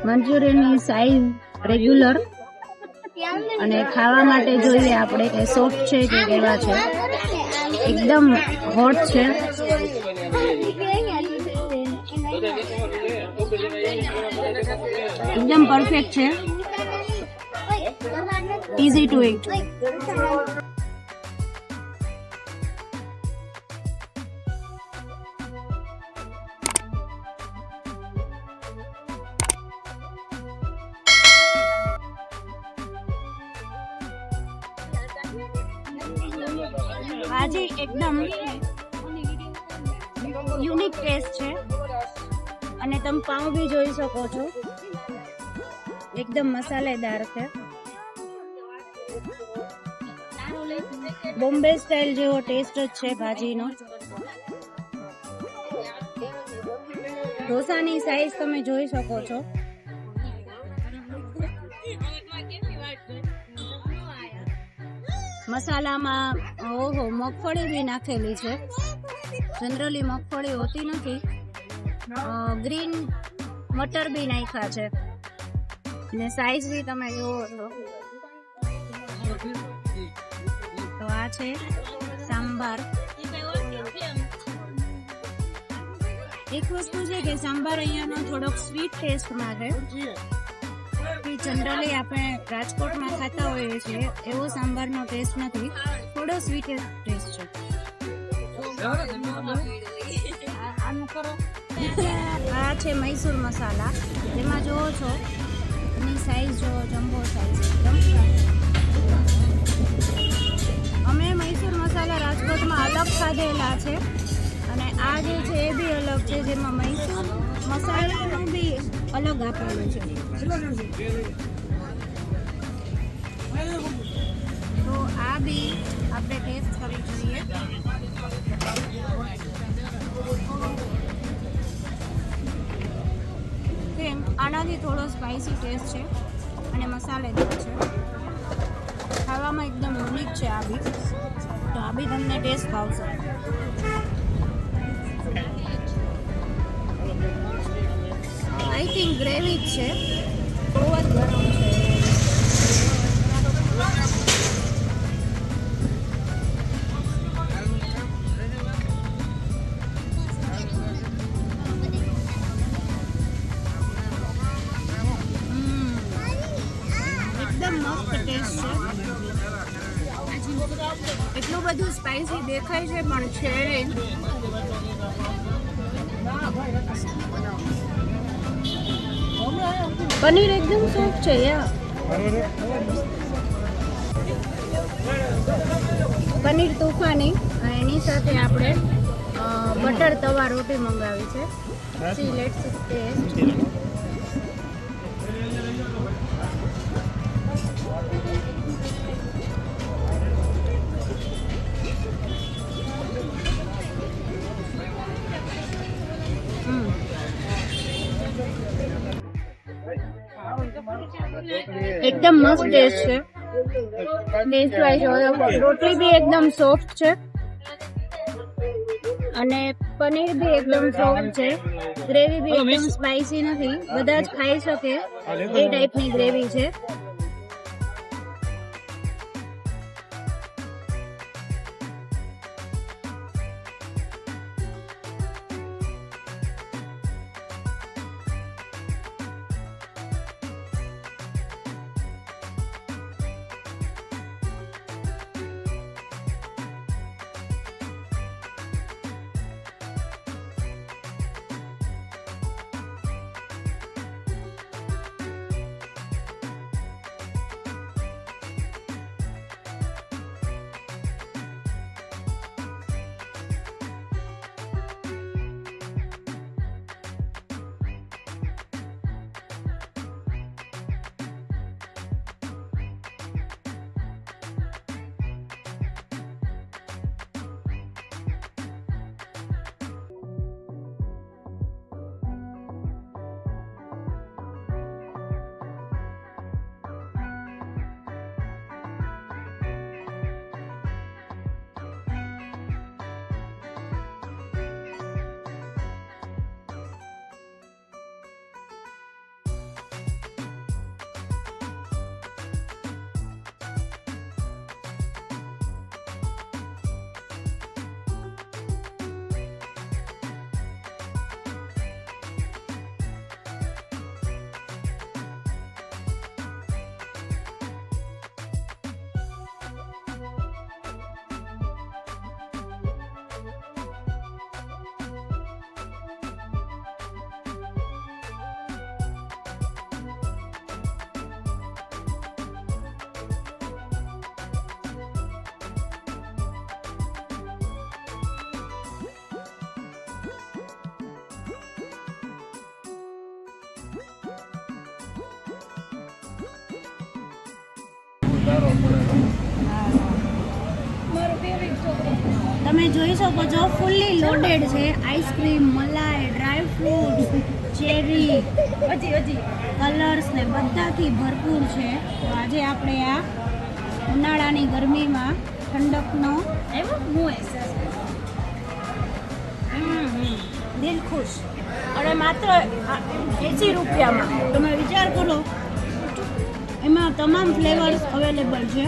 મંચુરિયનની size regular અને ખાવા માટે જોઈએ આપણે કે સોફ્ટ છે કે કેવા છે. એકદમ હોટ છે. એકદમ પરફેક્ટ છે. Easy to it. ભાજી એકદમ યુનિક ટેસ્ટ છે અને તમે પાઉં બી જોઈ શકો છો. એકદમ મસાલેદાર છે. બોમ્બે સ્ટાઇલ જેવો ટેસ્ટ જ છે ભાજીનો. ઢોસાની સાઈઝ તમે જોઈ શકો છો. મસાલામાં ઓહો મગફળી બી નાખેલી છે. જનરલી મગફળી હોતી નથી. ગ્રીન મટર બી નાખ્યા છે ને સાઈઝ બી તમે જોવો છો. તો આ છે સાંભાર. એક વસ્તુ છે કે સાંભાર અહીંયાનો થોડોક સ્વીટ ટેસ્ટમાં છે. જનરલી આપણે રાજકોટમાં ખાતા હોઈએ છીએ એવો સાંભારનો ટેસ્ટ નથી. થોડો સ્વીટ ટેસ્ટ છે. આ છે મૈસૂર મસાલા. જેમાં જોવો છો એની સાઈઝ જોવો, જમ્બો સાઈઝ એકદમ. અમે મૈસૂર મસાલા રાજકોટમાં અલગ ખાધેલા છે અને આ જે છે એ બી અલગ છે, જેમાં મૈસૂર મસાલાનું બી અલગ આપેલું છે. તો આ બી આપણે ટેસ્ટ કરી જોઈએ. કેમ આનાથી થોડો સ્પાઇસી ટેસ્ટ છે અને મસાલેદાર છે. ખાવામાં એકદમ યુનિક છે આ બી. તો આ બી તમને ટેસ્ટ ભાવશે. આઈ થિંક ગ્રેવી જ છે. બહુ જ ગરમ છે. એકદમ મસ્ત ટેસ્ટ છે. એટલું બધું સ્પાઇસી દેખાય છે પણ છે નહીં. પનીર એકદમ સોફ્ટ છે યાર. પનીર તોફાની. એની સાથે આપણે બટર તવા રોટી મંગાવી છે. See let's taste. એકદમ મસ્ત ટેસ્ટ છે. ટેસ્ટ વાઇઝ રોટલી બી એકદમ સોફ્ટ છે અને પનીર બી એકદમ સોફ્ટ છે. ગ્રેવી બી એકદમ સ્પાઇસી નથી. બધા જ ખાઈ શકે એ ટાઈપની ગ્રેવી છે. તમે જોઈ શકો છો ફૂલ્લી લોડેડ છે. આઈસ્ક્રીમ, મલાઈ, ડ્રાય ફ્રૂટ, ચેરી, કલર્સ ને બધાથી ભરપૂર છે. તો આજે આપણે આ ઉનાળાની ગરમીમાં ઠંડકનો દિલ ખુશ અને માત્ર 80 રૂપિયામાં તમે વિચાર કરો, એમાં તમામ ફ્લેવર્સ અવેલેબલ છે.